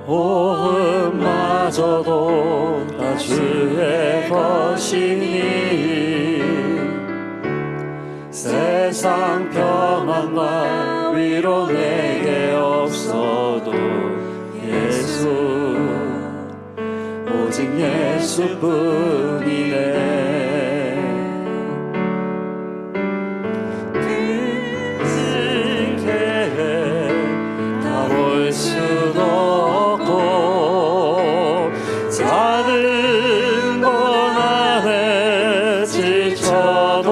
호흡마저도 다 주의 것이니 세상 평안과 위로 내게 없어도 예수 오직 예수뿐이네. 수도 없고 작은 것 안에 지쳐도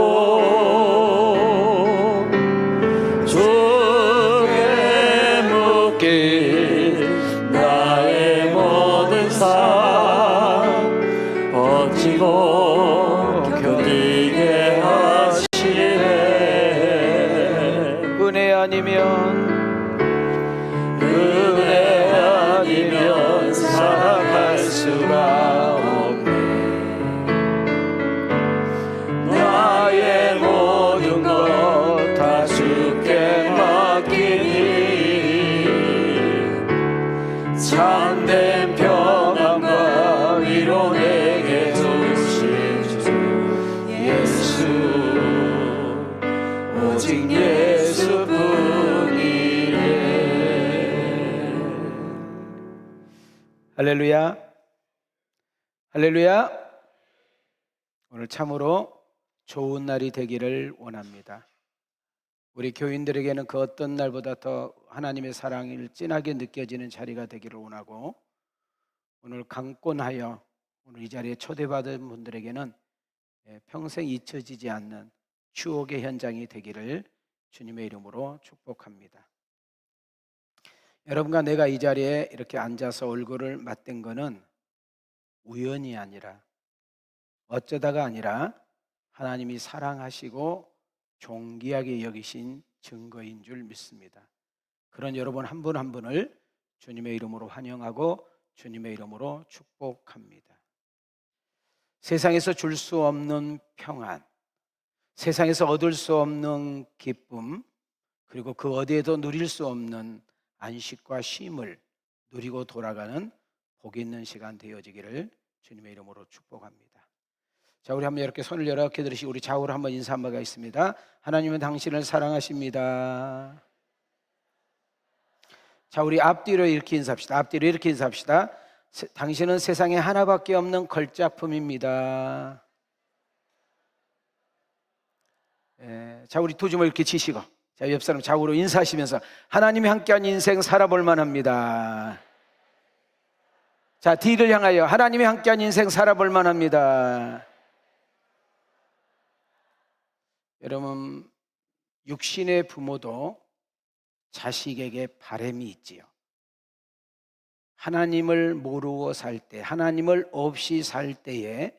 주께 묶인 나의 모든 삶 버티고 견디게 하시네. 은혜 아니면 살아갈 수가 없네. 나의 모든 것 다 주께 맡기니 참된 평안과 위로 내게 주신 주 예수 오직 예수뿐이네. 할렐루야, 할렐루야. 오늘 참으로 좋은 날이 되기를 원합니다. 우리 교인들에게는 그 어떤 날보다 더 하나님의 사랑이 진하게 느껴지는 자리가 되기를 원하고, 오늘 강권하여 오늘 이 자리에 초대받은 분들에게는 평생 잊혀지지 않는 추억의 현장이 되기를 주님의 이름으로 축복합니다. 여러분과 내가 이 자리에 이렇게 앉아서 얼굴을 맞댄 것은 우연이 아니라, 어쩌다가 아니라 하나님이 사랑하시고 존귀하게 여기신 증거인 줄 믿습니다. 그런 여러분 한 분 한 분을 주님의 이름으로 환영하고 주님의 이름으로 축복합니다. 세상에서 줄 수 없는 평안, 세상에서 얻을 수 없는 기쁨, 그리고 그 어디에도 누릴 수 없는 안식과 쉼을 누리고 돌아가는 복 있는 시간 되어지기를 주님의 이름으로 축복합니다. 자, 우리 한번 이렇게 손을 이렇게 들으시고 우리 좌우로 한번 인사 한번 하겠습니다. 하나님은 당신을 사랑하십니다. 자, 우리 앞뒤로 이렇게 인사합시다. 앞뒤로 이렇게 인사합시다. 당신은 세상에 하나밖에 없는 걸작품입니다. 자, 우리 두 주먹 이렇게 치시고, 자, 옆 사람 좌우로 인사하시면서 하나님이 함께한 인생 살아볼 만합니다. 자, 뒤를 향하여 하나님이 함께한 인생 살아볼 만합니다. 여러분, 육신의 부모도 자식에게 바람이 있지요. 하나님을 모르고 살 때, 하나님을 없이 살 때에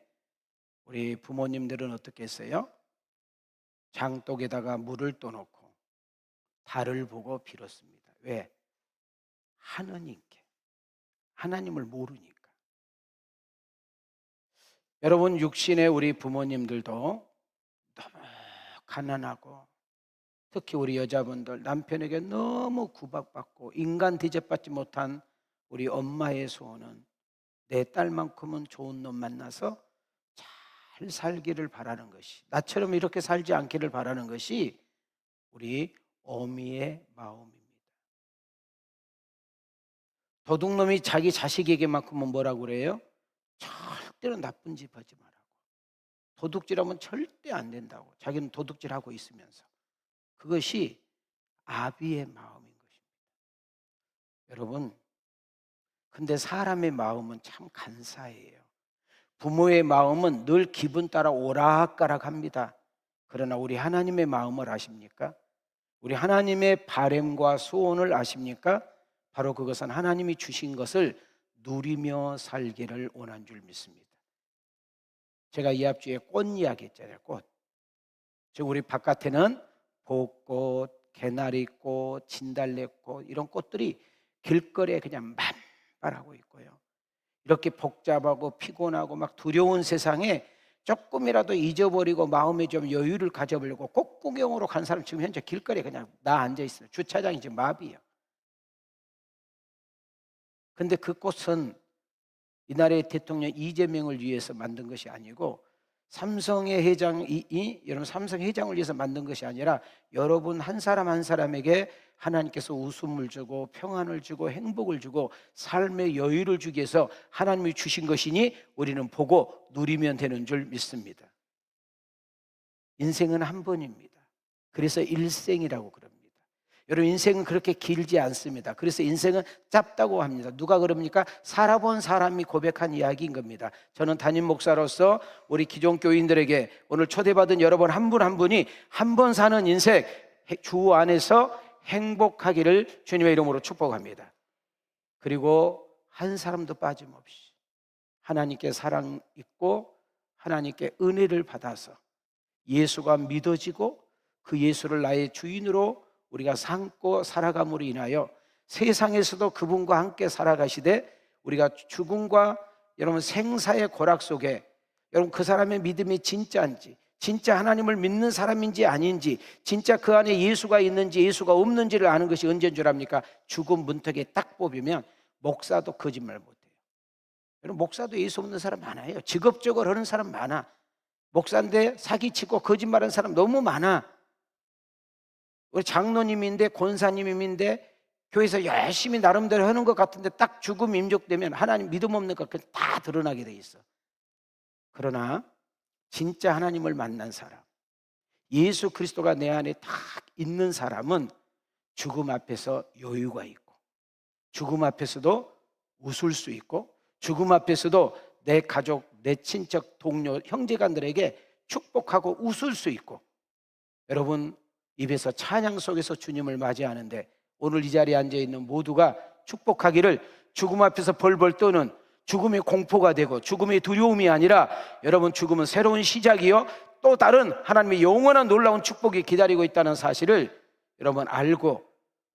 우리 부모님들은 어떻게 했어요? 장독에다가 물을 떠놓고 달을 보고 빌었습니다. 왜? 하느님께, 하나님을 모르니까. 여러분, 육신의 우리 부모님들도 너무 가난하고, 특히 우리 여자분들 남편에게 너무 구박받고 인간 대접받지 못한 우리 엄마의 소원은 내 딸만큼은 좋은 놈 만나서 잘 살기를 바라는 것이, 나처럼 이렇게 살지 않기를 바라는 것이 우리 어미의 마음입니다. 도둑놈이 자기 자식에게만큼은 뭐라고 그래요? 절대로 나쁜 짓 하지 말라고. 도둑질하면 절대 안 된다고. 자기는 도둑질하고 있으면서. 그것이 아비의 마음인 것입니다. 여러분, 근데 사람의 마음은 참 간사해요. 부모의 마음은 늘 기분 따라 오락가락합니다. 그러나 우리 하나님의 마음을 아십니까? 우리 하나님의 바램과 소원을 아십니까? 바로 그것은 하나님이 주신 것을 누리며 살기를 원한 줄 믿습니다. 제가 이 앞주에 꽃 이야기 했잖아요. 꽃. 지금 우리 바깥에는 벚꽃, 개나리꽃, 진달래꽃 이런 꽃들이 길거리에 그냥 만발하고 있고요. 이렇게 복잡하고 피곤하고 막 두려운 세상에 조금이라도 잊어버리고 마음에 좀 여유를 가져보려고 꽃 구경으로 간 사람 지금 현재 길거리에 그냥 나 앉아 있어요. 주차장이 지금 마비예요. 근데 그 꽃은 이날의 대통령 이재명을 위해서 만든 것이 아니고 삼성의 회장이 여러분 삼성 회장을 위해서 만든 것이 아니라 여러분 한 사람 한 사람에게 하나님께서 웃음을 주고 평안을 주고 행복을 주고 삶의 여유를 주기 위해서 하나님이 주신 것이니 우리는 보고 누리면 되는 줄 믿습니다. 인생은 한 번입니다. 그래서 일생이라고 그럽니다. 여러분 인생은 그렇게 길지 않습니다. 그래서 인생은 짧다고 합니다. 누가 그럽니까? 살아본 사람이 고백한 이야기인 겁니다. 저는 담임 목사로서 우리 기존 교인들에게 오늘 초대받은 여러분 한 분 한 분이 한 번 사는 인생 주 안에서 행복하기를 주님의 이름으로 축복합니다. 그리고 한 사람도 빠짐없이 하나님께 사랑 있고 하나님께 은혜를 받아서 예수가 믿어지고 그 예수를 나의 주인으로 우리가 삼고 살아감으로 인하여 세상에서도 그분과 함께 살아가시되 우리가 죽음과 여러분 생사의 고락 속에 여러분 그 사람의 믿음이 진짜인지 진짜 하나님을 믿는 사람인지 아닌지 진짜 그 안에 예수가 있는지 예수가 없는지를 아는 것이 언제인 줄 압니까? 죽음 문턱에 딱 뽑으면 목사도 거짓말 못해요. 여러분 목사도 예수 없는 사람 많아요. 직업적으로 하는 사람 많아. 목사인데 사기치고 거짓말하는 사람 너무 많아. 우리 장로님인데 권사님인데 교회에서 열심히 나름대로 하는 것 같은데 딱 죽음 임족되면 하나님 믿음 없는 것 다 드러나게 돼 있어. 그러나 진짜 하나님을 만난 사람, 예수 그리스도가 내 안에 딱 있는 사람은 죽음 앞에서 여유가 있고 죽음 앞에서도 웃을 수 있고 죽음 앞에서도 내 가족, 내 친척, 동료, 형제간들에게 축복하고 웃을 수 있고 여러분 입에서 찬양 속에서 주님을 맞이하는데 오늘 이 자리에 앉아있는 모두가 축복하기를 죽음 앞에서 벌벌 떠는 죽음의 공포가 되고 죽음의 두려움이 아니라 여러분 죽음은 새로운 시작이요 또 다른 하나님의 영원한 놀라운 축복이 기다리고 있다는 사실을 여러분 알고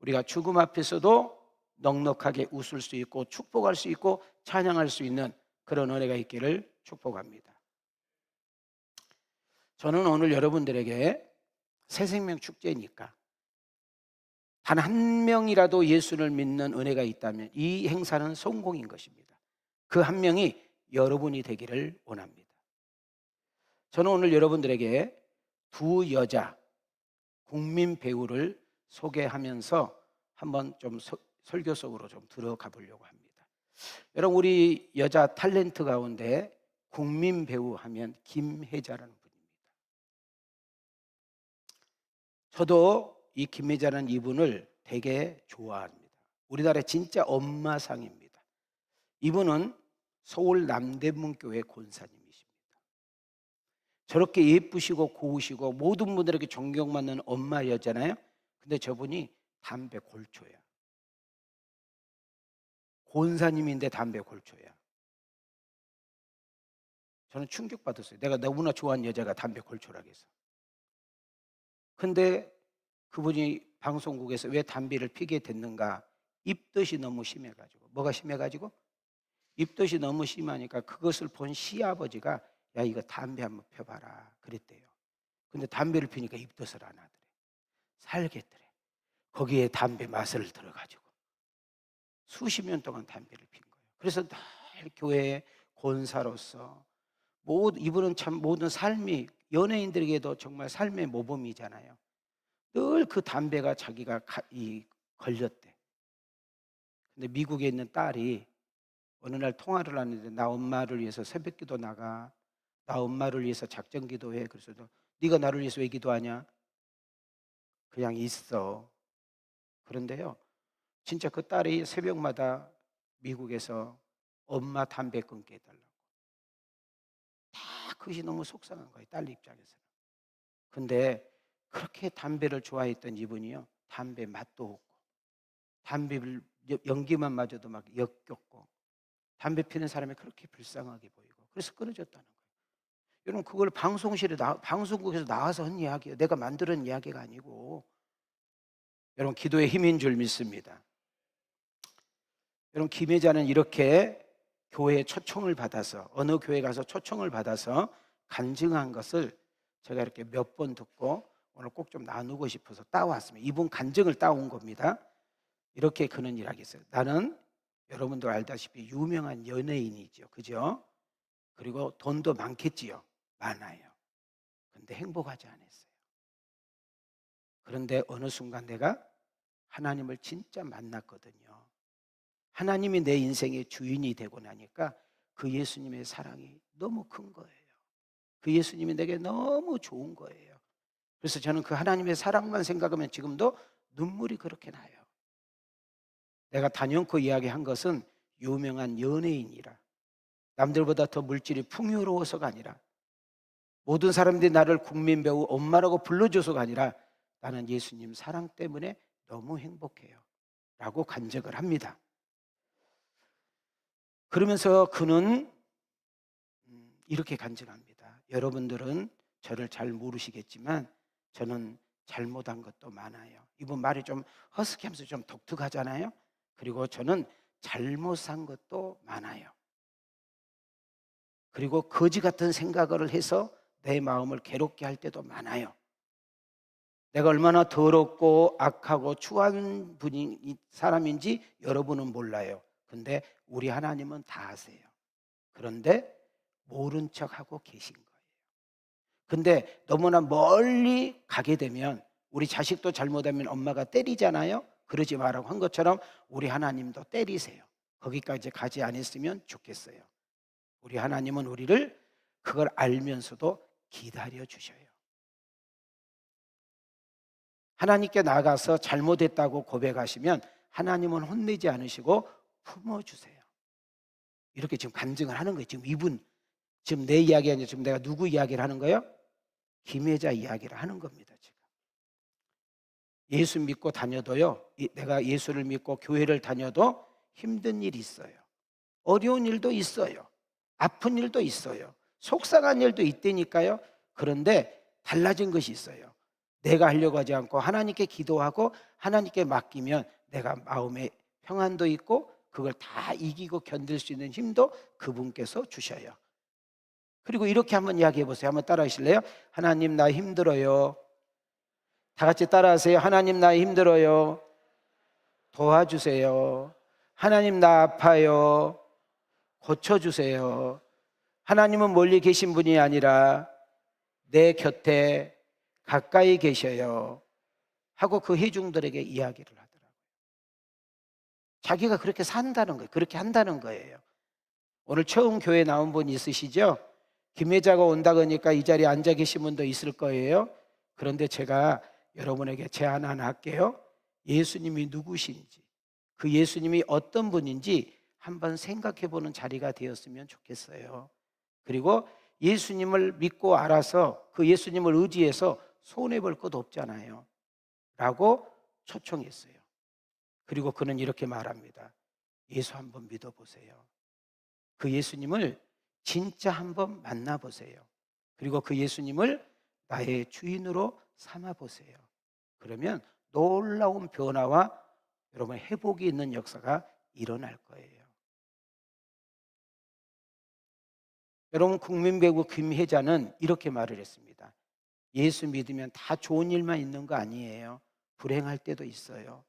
우리가 죽음 앞에서도 넉넉하게 웃을 수 있고 축복할 수 있고 찬양할 수 있는 그런 은혜가 있기를 축복합니다. 저는 오늘 여러분들에게 새생명 축제니까 단 한 명이라도 예수를 믿는 은혜가 있다면 이 행사는 성공인 것입니다. 그 한 명이 여러분이 되기를 원합니다. 저는 오늘 여러분들에게 두 여자 국민 배우를 소개하면서 한번 좀 설교 속으로 좀 들어가 보려고 합니다. 여러분 우리 여자 탤런트 가운데 국민 배우 하면 김혜자라는 분입니다. 저도 이 김혜자라는 이분을 되게 좋아합니다. 우리나라의 진짜 엄마상입니다. 이분은 서울 남대문교회 권사님이십니다. 저렇게 예쁘시고 고우시고 모든 분들에게 존경받는 엄마였잖아요. 근데 저분이 담배 골초야. 권사님인데 담배 골초야. 저는 충격받았어요. 내가 너무나 좋아하는 여자가 담배 골초라고 해서. 근데 그분이 방송국에서 왜 담배를 피게 됐는가? 입덧이 너무 심해가지고. 뭐가 심해가지고? 입덧이 너무 심하니까 그것을 본 시아버지가 야 이거 담배 한번 펴봐라 그랬대요. 근데 담배를 피니까 입덧을 안 하더래. 살겠더래. 거기에 담배 맛을 들어가지고 수십 년 동안 담배를 핀 거예요. 그래서 늘 교회의 권사로서 이분은 참 모든 삶이 연예인들에게도 정말 삶의 모범이잖아요. 늘 그 담배가 자기가 걸렸대. 근데 미국에 있는 딸이 어느 날 통화를 하는데 나 엄마를 위해서 새벽기도 나가. 나 엄마를 위해서 작전 기도해. 그래서 네가 나를 위해서 왜 기도하냐? 그냥 있어. 그런데요. 진짜 그 딸이 새벽마다 미국에서 엄마 담배 끊게 해달라고. 다 그것이 너무 속상한 거예요. 딸 입장에서는. 근데 그렇게 담배를 좋아했던 이분이요. 담배 맛도 없고 담배를 연기만 맞아도 막 역겹고 담배 피는 사람이 그렇게 불쌍하게 보이고 그래서 끊어졌다는 거예요. 여러분 그걸 방송국에서 나와서 한 이야기예요. 내가 만들은 이야기가 아니고 여러분 기도의 힘인 줄 믿습니다. 여러분 김혜자는 이렇게 교회에 초청을 받아서 어느 교회 가서 초청을 받아서 간증한 것을 제가 이렇게 몇 번 듣고 오늘 꼭 좀 나누고 싶어서 따왔습니다. 이분 간증을 따온 겁니다. 이렇게 그는 이야기했어요. 나는 여러분도 알다시피 유명한 연예인이죠. 그죠? 그리고 돈도 많겠지요. 많아요. 근데 행복하지 않았어요. 그런데 어느 순간 내가 하나님을 진짜 만났거든요. 하나님이 내 인생의 주인이 되고 나니까 그 예수님의 사랑이 너무 큰 거예요. 그 예수님이 내게 너무 좋은 거예요. 그래서 저는 그 하나님의 사랑만 생각하면 지금도 눈물이 그렇게 나요. 내가 단연코 이야기한 것은 유명한 연예인이라, 남들보다 더 물질이 풍요로워서가 아니라, 모든 사람들이 나를 국민 배우 엄마라고 불러줘서가 아니라 나는 예수님 사랑 때문에 너무 행복해요 라고 간증을 합니다. 그러면서 그는 이렇게 간증합니다. 여러분들은 저를 잘 모르시겠지만 저는 잘못한 것도 많아요. 이분 말이 좀 허스키하면서 좀 독특하잖아요. 그리고 저는 잘못 산 것도 많아요. 그리고 거지 같은 생각을 해서 내 마음을 괴롭게 할 때도 많아요. 내가 얼마나 더럽고 악하고 추한 사람인지 여러분은 몰라요. 근데 우리 하나님은 다 아세요. 그런데 모른 척하고 계신 거예요. 근데 너무나 멀리 가게 되면, 우리 자식도 잘못하면 엄마가 때리잖아요. 그러지 말라고 한 것처럼 우리 하나님도 때리세요. 거기까지 가지 않았으면 좋겠어요. 우리 하나님은 우리를 그걸 알면서도 기다려 주셔요. 하나님께 나가서 잘못했다고 고백하시면 하나님은 혼내지 않으시고 품어주세요. 이렇게 지금 간증을 하는 거예요. 지금 이분, 지금 내 이야기 아니라 지금 내가 누구 이야기를 하는 거예요? 김혜자 이야기를 하는 겁니다. 지금 예수 믿고 다녀도요, 내가 예수를 믿고 교회를 다녀도 힘든 일이 있어요. 어려운 일도 있어요. 아픈 일도 있어요. 속상한 일도 있다니까요. 그런데 달라진 것이 있어요. 내가 하려고 하지 않고 하나님께 기도하고 하나님께 맡기면 내가 마음에 평안도 있고 그걸 다 이기고 견딜 수 있는 힘도 그분께서 주셔요. 그리고 이렇게 한번 이야기해 보세요. 한번 따라 하실래요? 하나님 나 힘들어요. 다 같이 따라 하세요. 하나님 나 힘들어요. 도와주세요. 하나님 나 아파요. 고쳐주세요. 하나님은 멀리 계신 분이 아니라 내 곁에 가까이 계셔요 하고 그 회중들에게 이야기를 하더라고요. 자기가 그렇게 산다는 거예요. 그렇게 한다는 거예요. 오늘 처음 교회 나온 분 있으시죠? 김혜자가 온다 그러니까 이 자리에 앉아 계신 분도 있을 거예요. 그런데 제가 여러분에게 제안 하나 할게요. 예수님이 누구신지, 그 예수님이 어떤 분인지 한번 생각해 보는 자리가 되었으면 좋겠어요. 그리고 예수님을 믿고 알아서 그 예수님을 의지해서 손해볼 것 없잖아요 라고 초청했어요. 그리고 그는 이렇게 말합니다. 예수 한번 믿어보세요. 그 예수님을 진짜 한번 만나보세요. 그리고 그 예수님을 나의 주인으로 삼아보세요. 그러면 놀라운 변화와 여러분 회복이 있는 역사가 일어날 거예요. 여러분 국민배우 김혜자는 이렇게 말을 했습니다. 예수 믿으면 다 좋은 일만 있는 거 아니에요. 불행할 때도 있어요.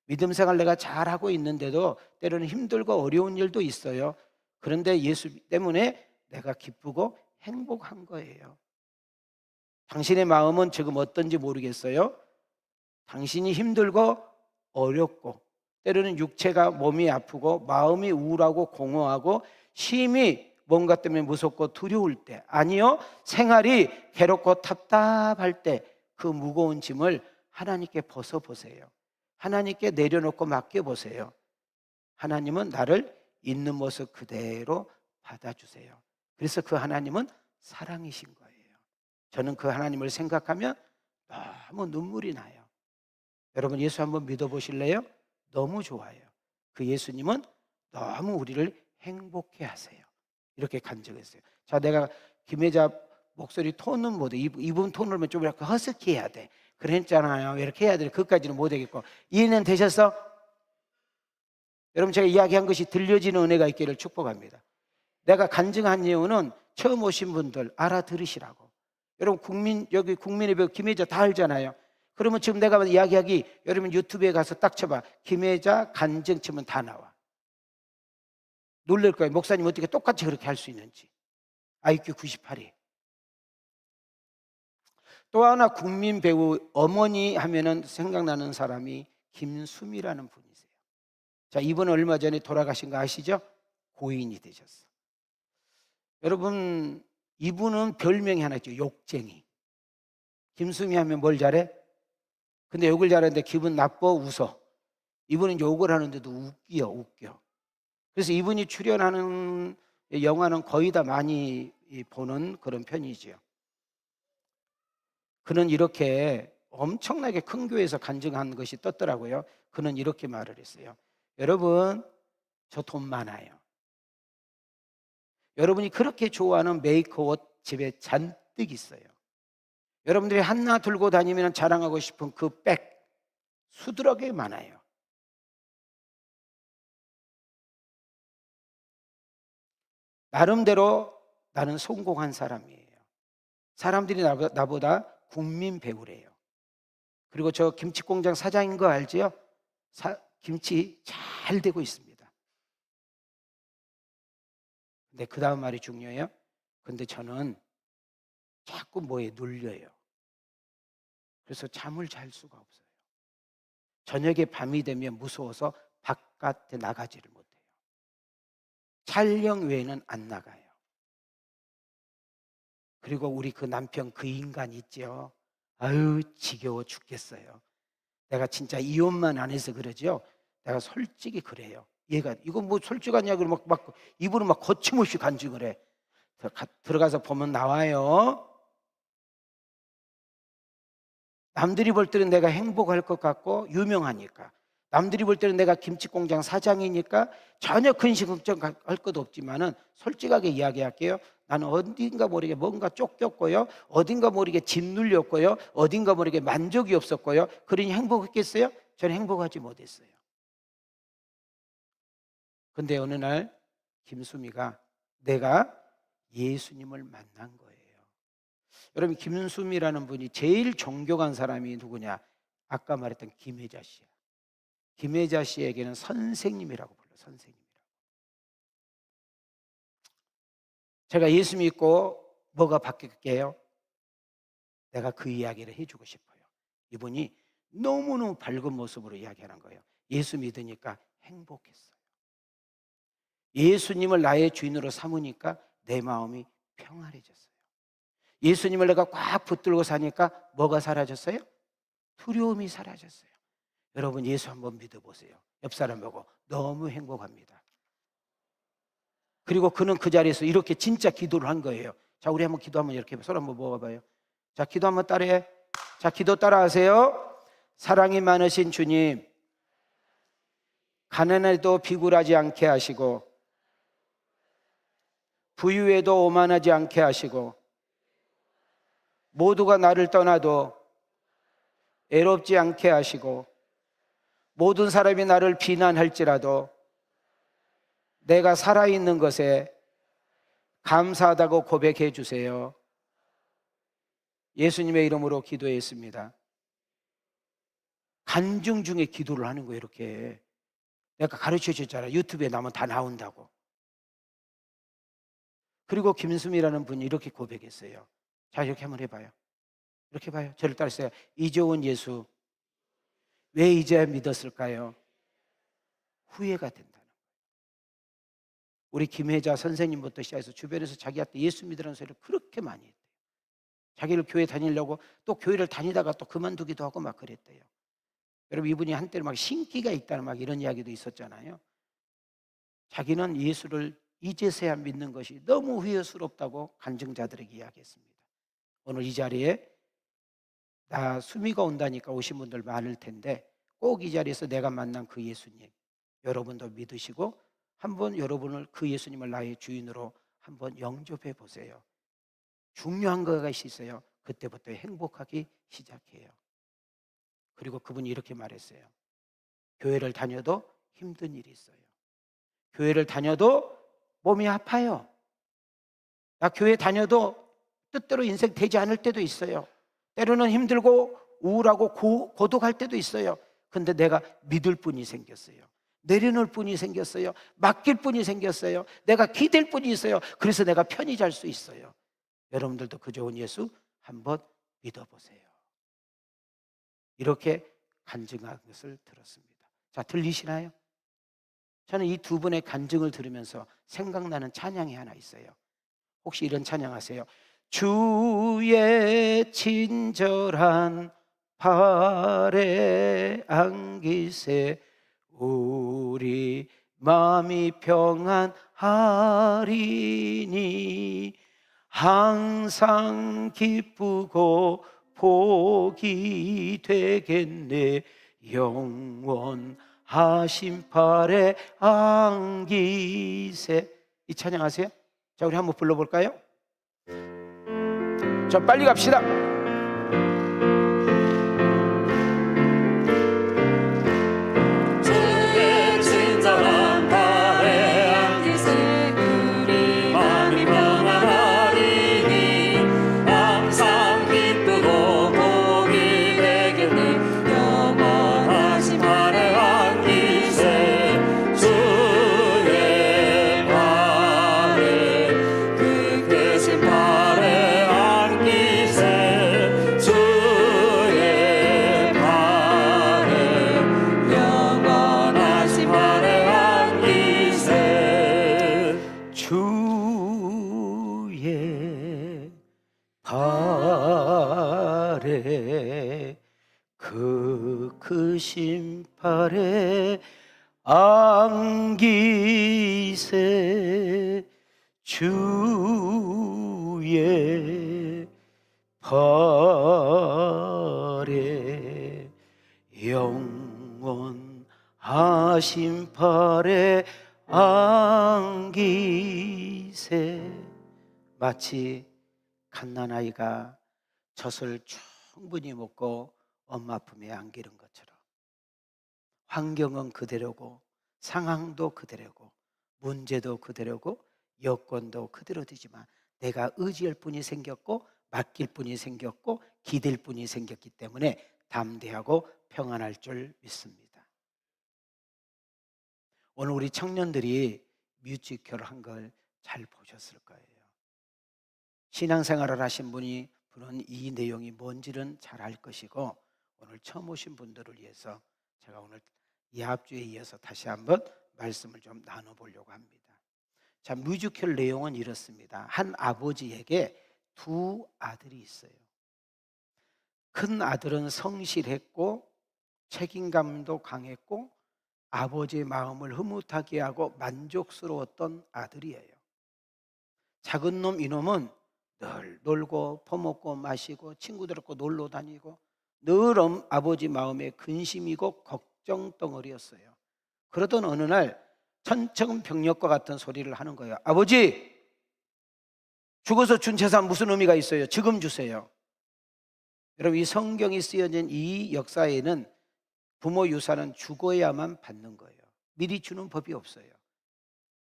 믿음 생활 내가 잘하고 있는데도 때로는 힘들고 어려운 일도 있어요. 그런데 예수 때문에 내가 기쁘고 행복한 거예요. 당신의 마음은 지금 어떤지 모르겠어요. 당신이 힘들고 어렵고 때로는 육체가 몸이 아프고 마음이 우울하고 공허하고 심히 뭔가 때문에 무섭고 두려울 때, 아니요 생활이 괴롭고 답답할 때 그 무거운 짐을 하나님께 벗어보세요. 하나님께 내려놓고 맡겨보세요. 하나님은 나를 있는 모습 그대로 받아주세요. 그래서 그 하나님은 사랑이신 거예요. 저는 그 하나님을 생각하면 너무 눈물이 나요. 여러분 예수 한번 믿어보실래요? 너무 좋아요. 그 예수님은 너무 우리를 행복해 하세요. 이렇게 간증했어요. 자, 내가 김혜자 목소리 톤은 못해. 이분 톤을 좀 이렇게 허스키 해야 돼. 그랬잖아요. 이렇게 해야 돼. 그것까지는 못하겠고. 이해는 되셨어? 여러분 제가 이야기한 것이 들려지는 은혜가 있기를 축복합니다. 내가 간증한 이유는 처음 오신 분들 알아들으시라고. 여러분 여기 국민의 배우 김혜자 다 알잖아요. 그러면 지금 내가 이야기하기, 여러분 유튜브에 가서 딱 쳐봐. 김혜자 간증 치면 다 나와. 놀랄 거예요. 목사님 어떻게 똑같이 그렇게 할 수 있는지. IQ 98이. 또 하나 국민 배우 어머니 하면은 생각나는 사람이 김수미라는 분이세요. 자, 이분은 얼마 전에 돌아가신 거 아시죠? 고인이 되셨어. 여러분, 이분은 별명이 하나 있죠. 욕쟁이. 김수미 하면 뭘 잘해? 근데 욕을 잘하는데 기분 나빠, 웃어. 이분은 욕을 하는데도 웃겨. 그래서 이분이 출연하는 영화는 거의 다 많이 보는 그런 편이지요. 그는 이렇게 엄청나게 큰 교회에서 간증한 것이 떴더라고요. 그는 이렇게 말을 했어요. 여러분, 저 돈 많아요. 여러분이 그렇게 좋아하는 메이크업 집에 잔뜩 있어요. 여러분들이 하나 들고 다니면 자랑하고 싶은 그 백 수두룩하게 많아요. 나름대로 나는 성공한 사람이에요. 사람들이 나보다 국민 배우래요. 그리고 저 김치공장 사장인 거 알지요? 김치 잘 되고 있습니다. 근데 그 다음 말이 중요해요. 근데 저는 자꾸 뭐에 눌려요. 그래서 잠을 잘 수가 없어요. 저녁에 밤이 되면 무서워서 바깥에 나가지를 못해요. 촬영 외에는 안 나가요. 그리고 우리 그 남편 그 인간 있죠. 아유 지겨워 죽겠어요. 내가 진짜 이혼만 안 해서 그러죠. 내가 솔직히 그래요. 얘가 이거 뭐 솔직하냐 그러면 막 이분은 막 거침없이 간증을 해. 들어가서 보면 나와요. 남들이 볼 때는 내가 행복할 것 같고 유명하니까, 남들이 볼 때는 내가 김치공장 사장이니까 전혀 근심 걱정할 것도 없지만은 솔직하게 이야기할게요. 나는 어딘가 모르게 뭔가 쫓겼고요, 어딘가 모르게 짓눌렸고요, 어딘가 모르게 만족이 없었고요. 그러니 행복했겠어요? 저는 행복하지 못했어요. 근데 어느 날 김수미가 내가 예수님을 만난 거예요. 여러분, 김수미라는 분이 제일 존경한 사람이 누구냐? 아까 말했던 김혜자 씨야. 김혜자 씨에게는 선생님이라고 불러요. 선생님이라고. 제가 예수 믿고 뭐가 바뀔게요? 내가 그 이야기를 해주고 싶어요. 이분이 너무너무 밝은 모습으로 이야기하는 거예요. 예수 믿으니까 행복했어요. 예수님을 나의 주인으로 삼으니까 내 마음이 평안해졌어요. 예수님을 내가 꽉 붙들고 사니까 뭐가 사라졌어요? 두려움이 사라졌어요. 여러분, 예수 한번 믿어보세요. 옆 사람 보고 너무 행복합니다. 그리고 그는 그 자리에서 이렇게 진짜 기도를 한 거예요. 자, 우리 한번 기도 한번 이렇게 손 한번 모아봐요. 자, 기도 한번 따라해. 자, 기도 따라하세요. 사랑이 많으신 주님, 가난해도 비굴하지 않게 하시고 부유해도 오만하지 않게 하시고 모두가 나를 떠나도 애롭지 않게 하시고 모든 사람이 나를 비난할지라도 내가 살아있는 것에 감사하다고 고백해 주세요. 예수님의 이름으로 기도했습니다. 간증 중에 기도를 하는 거예요. 이렇게 내가 가르쳐 줬잖아. 유튜브에 나오면 다 나온다고. 그리고 김수미라는 분이 이렇게 고백했어요. 자, 이렇게 한번 해봐요. 이렇게 봐요. 저를 따라했어요. 이제 온 예수 왜 이제야 믿었을까요? 후회가 된다는 거예요. 우리 김혜자 선생님부터 시작해서 주변에서 자기한테 예수 믿으라는 소리를 그렇게 많이 했대요. 자기를 교회 다니려고 또 교회를 다니다가 또 그만두기도 하고 막 그랬대요. 여러분, 이분이 한때는 막 신기가 있다는 막 이런 이야기도 있었잖아요. 자기는 예수를 이제서야 믿는 것이 너무 후회스럽다고 간증자들에게 이야기했습니다. 오늘 이 자리에 나 수미가 온다니까 오신 분들 많을 텐데 꼭 이 자리에서 내가 만난 그 예수님 여러분도 믿으시고 한번 여러분을 그 예수님을 나의 주인으로 한번 영접해 보세요. 중요한 거가 있어요. 그때부터 행복하기 시작해요. 그리고 그분이 이렇게 말했어요. 교회를 다녀도 힘든 일이 있어요. 교회를 다녀도 몸이 아파요. 나 교회 다녀도 뜻대로 인생 되지 않을 때도 있어요. 때로는 힘들고 우울하고 고독할 때도 있어요. 근데 내가 믿을 뿐이 생겼어요. 내려놓을 뿐이 생겼어요. 맡길 뿐이 생겼어요. 내가 기댈 뿐이 있어요. 그래서 내가 편히 잘 수 있어요. 여러분들도 그 좋은 예수 한번 믿어보세요. 이렇게 간증한 것을 들었습니다. 자, 들리시나요? 저는 이 두 분의 간증을 들으면서 생각나는 찬양이 하나 있어요. 혹시 이런 찬양 아세요? 주의 친절한 발에 안기세 우리 마음이 평안하리니 항상 기쁘고 복이 되겠네 영원하신 발에 안기세. 이 찬양 아세요? 자, 우리 한번 불러볼까요? 자, 빨리 갑시다. 주의 친절한 발에 안기세 우리 마음이 평안하리니 항상 기쁘고 복이 되겠네 영원하신 발에 안기세 주의 발에 그 크신 발에 안기세 주의 발에 영원하신 발에 안기세 주의 발에 그 크신 발에 안기세 주의 발에 영원하신 발에 안기세. 마치 갓난아이가 젖을 충분히 먹고 엄마 품에 안기는 것처럼 환경은 그대로고 상황도 그대로고 문제도 그대로고 여건도 그대로 되지만 내가 의지할 뿐이 생겼고 맡길 뿐이 생겼고 기댈 뿐이 생겼기 때문에 담대하고 평안할 줄 믿습니다. 오늘 우리 청년들이 뮤지컬을 한 걸 잘 보셨을 거예요. 신앙생활을 하신 분은 이 내용이 뭔지는 잘 알 것이고 오늘 처음 오신 분들을 위해서 제가 오늘 이 합주에 이어서 다시 한번 말씀을 좀 나눠보려고 합니다. 자, 뮤지컬 내용은 이렇습니다. 한 아버지에게 두 아들이 있어요. 큰 아들은 성실했고 책임감도 강했고 아버지의 마음을 흐뭇하게 하고 만족스러웠던 아들이에요. 작은 놈 이놈은 늘 놀고 퍼먹고 마시고 친구들하고 놀러 다니고 늘 아버지 마음에 근심이고 걱정 덩어리였어요. 그러던 어느 날 천천병력과 같은 소리를 하는 거예요. 아버지, 죽어서 준 재산 무슨 의미가 있어요? 지금 주세요. 여러분, 이 성경이 쓰여진 이 역사에는 부모 유산은 죽어야만 받는 거예요. 미리 주는 법이 없어요.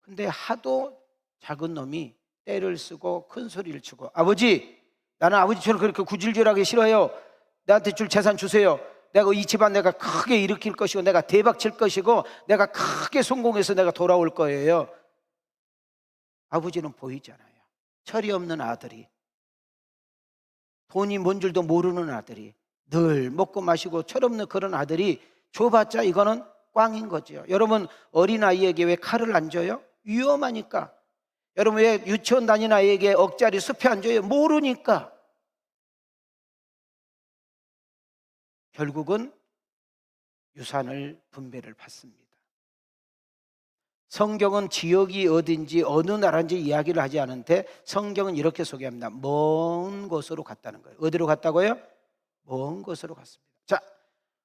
근데 하도 작은 놈이 때를 쓰고 큰 소리를 치고 아버지, 나는 아버지처럼 그렇게 구질질하기 싫어요. 나한테 줄 재산 주세요. 내가 이 집안 내가 크게 일으킬 것이고 내가 대박 칠 것이고 내가 크게 성공해서 내가 돌아올 거예요. 아버지는 보이잖아요. 철이 없는 아들이, 돈이 뭔 줄도 모르는 아들이, 늘 먹고 마시고 철없는 그런 아들이 줘봤자 이거는 꽝인 거죠. 여러분, 어린아이에게 왜 칼을 안 줘요? 위험하니까. 여러분, 왜 유치원 다니는 아이에게 억짜리 숲에 안 줘요? 모르니까. 결국은 유산을 분배를 받습니다. 성경은 지역이 어딘지 어느 나라인지 이야기를 하지 않은데 성경은 이렇게 소개합니다. 먼 곳으로 갔다는 거예요. 어디로 갔다고요? 먼 곳으로 갔습니다. 자,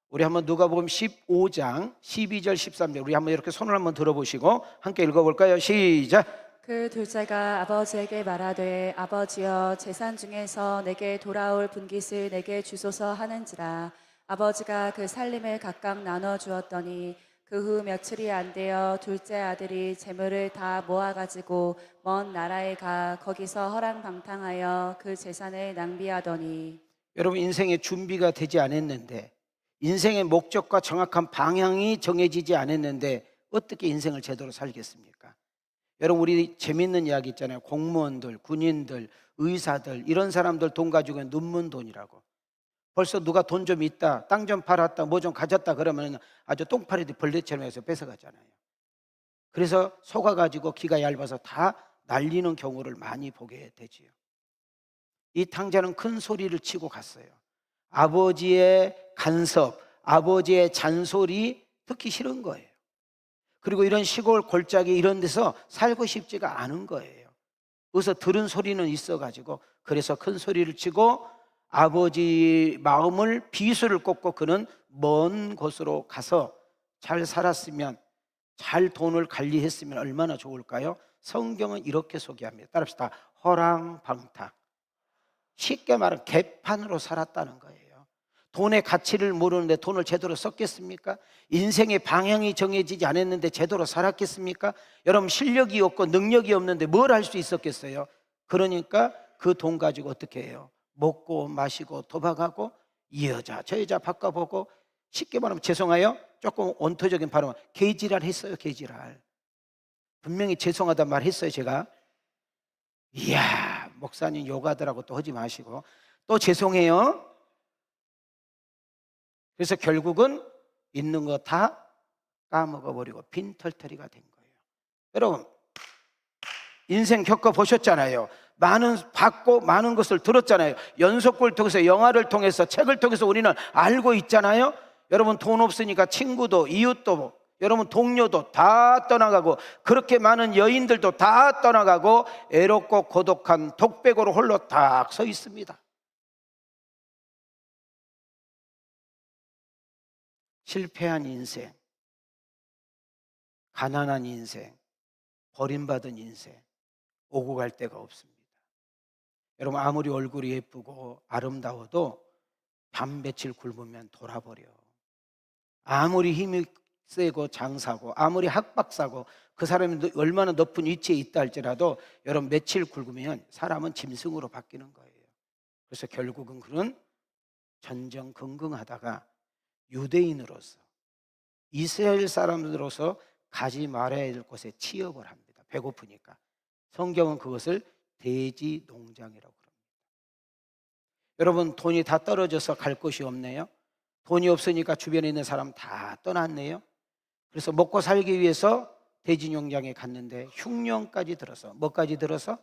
우리 한번 누가복음 15장 12절 13절 우리 한번 이렇게 손을 한번 들어보시고 함께 읽어볼까요? 시작. 그 둘째가 아버지에게 말하되 아버지여 재산 중에서 내게 돌아올 분깃을 내게 주소서 하는지라. 아버지가 그 살림을 각각 나눠 주었더니 그 후 며칠이 안 되어 둘째 아들이 재물을 다 모아가지고 먼 나라에 가 거기서 허랑방탕하여 그 재산을 낭비하더니. 여러분, 인생의 준비가 되지 않았는데 인생의 목적과 정확한 방향이 정해지지 않았는데 어떻게 인생을 제대로 살겠습니까? 여러분, 우리 재밌는 이야기 있잖아요. 공무원들, 군인들, 의사들, 이런 사람들 돈 가지고 눈먼 돈이라고. 벌써 누가 돈 좀 있다, 땅 좀 팔았다, 뭐 좀 가졌다 그러면 아주 똥파리들 벌레처럼 해서 뺏어가잖아요. 그래서 속아가지고 기가 얇아서 다 날리는 경우를 많이 보게 되지요. 이 탕자는 큰 소리를 치고 갔어요. 아버지의 간섭, 아버지의 잔소리 듣기 싫은 거예요. 그리고 이런 시골 골짜기 이런 데서 살고 싶지가 않은 거예요. 그래서 들은 소리는 있어가지고 그래서 큰 소리를 치고 아버지 마음을 비수를 꽂고 그는 먼 곳으로 가서 잘 살았으면, 잘 돈을 관리했으면 얼마나 좋을까요? 성경은 이렇게 소개합니다. 따라합시다. 허랑방탕. 쉽게 말하면 개판으로 살았다는 거예요. 돈의 가치를 모르는데 돈을 제대로 썼겠습니까? 인생의 방향이 정해지지 않았는데 제대로 살았겠습니까? 여러분, 실력이 없고 능력이 없는데 뭘 할 수 있었겠어요? 그러니까 그 돈 가지고 어떻게 해요? 먹고 마시고 도박하고 이 여자 저 여자 바꿔보고, 쉽게 말하면 죄송해요, 조금 원토적인 발언, 개지랄 했어요. 개지랄. 분명히 죄송하단 말 했어요. 제가 이야 목사님 욕하더라고 또 하지 마시고, 또 죄송해요. 그래서 결국은 있는 거 다 까먹어버리고 빈털터리가 된 거예요. 여러분, 인생 겪어보셨잖아요. 많은 받고 많은 것을 들었잖아요. 연속극을 통해서, 영화를 통해서, 책을 통해서 우리는 알고 있잖아요. 여러분, 돈 없으니까 친구도 이웃도 여러분 동료도 다 떠나가고, 그렇게 많은 여인들도 다 떠나가고 애롭고 고독한 독백으로 홀로 딱 서 있습니다. 실패한 인생, 가난한 인생, 버림받은 인생, 오고 갈 데가 없습니다. 여러분, 아무리 얼굴이 예쁘고 아름다워도 밤 며칠 굶으면 돌아버려. 아무리 힘이 세고 장사고 아무리 학박사고 그 사람이 얼마나 높은 위치에 있다 할지라도 여러분 며칠 굶으면 사람은 짐승으로 바뀌는 거예요. 그래서 결국은 그는 전전긍긍하다가 유대인으로서, 이스라엘 사람으로서 가지 말아야 될 곳에 취업을 합니다. 배고프니까. 성경은 그것을 돼지 농장이라고 합니다. 여러분, 돈이 다 떨어져서 갈 곳이 없네요. 돈이 없으니까 주변에 있는 사람 다 떠났네요. 그래서 먹고 살기 위해서 돼지 농장에 갔는데 흉년까지 들어서, 뭐까지 들어서?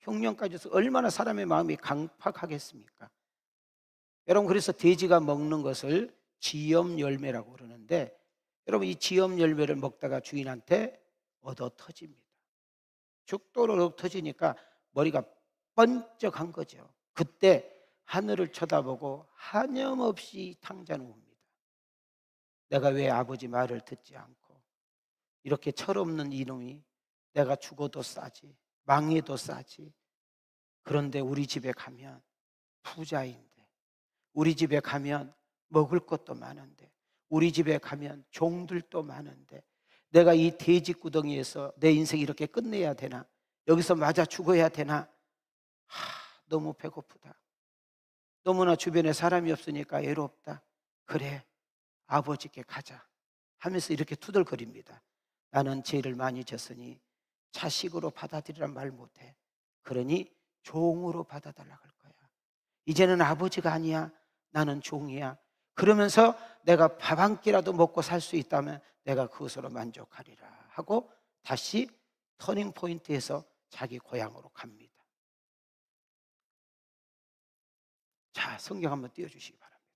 흉년까지 들어서 얼마나 사람의 마음이 강팍하겠습니까? 여러분, 그래서 돼지가 먹는 것을 지염 열매라고 그러는데, 여러분, 이 지염 열매를 먹다가 주인한테 얻어 터집니다. 죽도록 터지니까 머리가 번쩍한 거죠. 그때 하늘을 쳐다보고 한염없이 탕자는 웁니다. 내가 왜 아버지 말을 듣지 않고 이렇게 철없는 이놈이, 내가 죽어도 싸지 망해도 싸지. 그런데 우리 집에 가면 부자인데, 우리 집에 가면 먹을 것도 많은데, 우리 집에 가면 종들도 많은데 내가 이 돼지 구덩이에서 내 인생 이렇게 끝내야 되나? 여기서 맞아 죽어야 되나? 너무 배고프다. 너무나 주변에 사람이 없으니까 외롭다. 그래, 아버지께 가자 하면서 이렇게 투덜거립니다. 나는 죄를 많이 졌으니 자식으로 받아들이란 말 못해. 그러니 종으로 받아달라고 할 거야. 이제는 아버지가 아니야, 나는 종이야. 그러면서 내가 밥 한 끼라도 먹고 살 수 있다면 내가 그것으로 만족하리라 하고 다시 터닝 포인트에서 자기 고향으로 갑니다. 자, 성경 한번 띄워주시기 바랍니다.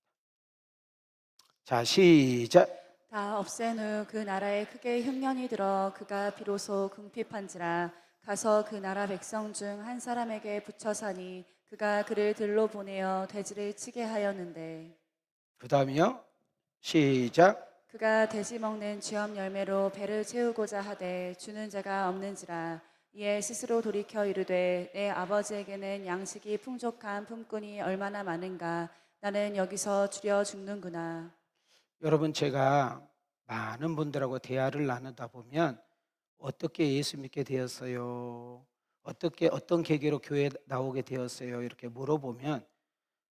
자, 시작. 다 없앤 후 그 나라에 크게 흉년이 들어 그가 비로소 궁핍한지라 가서 그 나라 백성 중 한 사람에게 붙여 사니 그가 그를 들로 보내어 돼지를 치게 하였는데, 그 다음이요. 시작. 그가 돼지 먹는 쥐엄 열매로 배를 채우고자 하되 주는 자가 없는지라 이에 스스로 돌이켜 이르되 내 아버지에게는 양식이 풍족한 품꾼이 얼마나 많은가, 나는 여기서 줄여 죽는구나. 여러분, 제가 많은 분들하고 대화를 나누다 보면 어떻게 예수 믿게 되었어요? 어떤 계기로 교회에 나오게 되었어요? 이렇게 물어보면,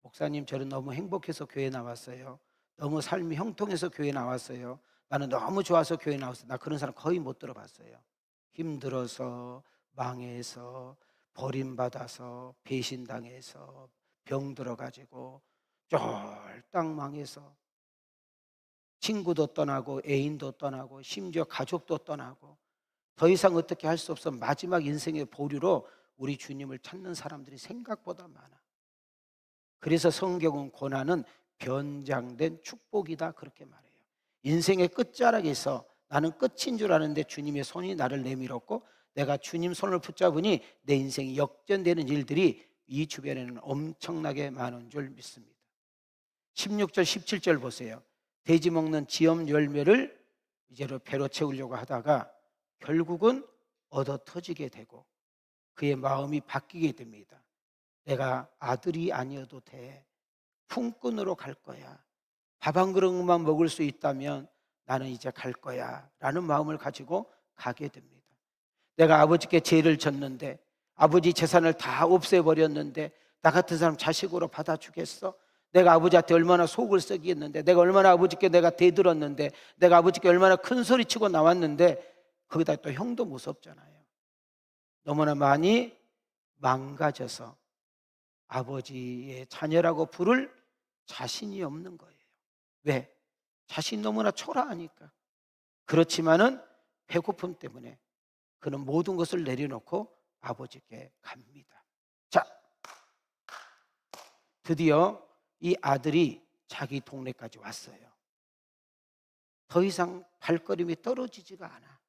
목사님 저는 너무 행복해서 교회 나왔어요. 너무 삶이 형통해서 교회 나왔어요. 나는 너무 좋아서 교회 나왔어. 나 그런 사람 거의 못 들어봤어요. 힘들어서, 망해서, 버림받아서, 배신당해서, 병 들어가지고 쫄딱 망해서 친구도 떠나고 애인도 떠나고 심지어 가족도 떠나고 더 이상 어떻게 할 수 없어 마지막 인생의 보류로 우리 주님을 찾는 사람들이 생각보다 많아. 그래서 성경은 고난은 변장된 축복이다 그렇게 말해요. 인생의 끝자락에서 나는 끝인 줄 아는데 주님의 손이 나를 내밀었고 내가 주님 손을 붙잡으니 내 인생이 역전되는 일들이 이 주변에는 엄청나게 많은 줄 믿습니다. 16절 17절 보세요. 돼지 먹는 지엄 열매를 이제로 배로 채우려고 하다가 결국은 얻어 터지게 되고 그의 마음이 바뀌게 됩니다. 내가 아들이 아니어도 돼. 품꾼으로 갈 거야. 밥 한 그릇만 먹을 수 있다면 나는 이제 갈 거야 라는 마음을 가지고 가게 됩니다. 내가 아버지께 죄를 졌는데 아버지 재산을 다 없애버렸는데 나 같은 사람 자식으로 받아주겠어? 내가 아버지한테 얼마나 속을 썩이겠는데 내가 얼마나 아버지께 내가 대들었는데 내가 아버지께 얼마나 큰 소리 치고 나왔는데 거기다 또 형도 무섭잖아요. 너무나 많이 망가져서 아버지의 자녀라고 부를 자신이 없는 거예요. 왜? 자신이 너무나 초라하니까. 그렇지만은 배고픔 때문에 그는 모든 것을 내려놓고 아버지께 갑니다. 자, 드디어 이 아들이 자기 동네까지 왔어요. 더 이상 발걸음이 떨어지지가 않아.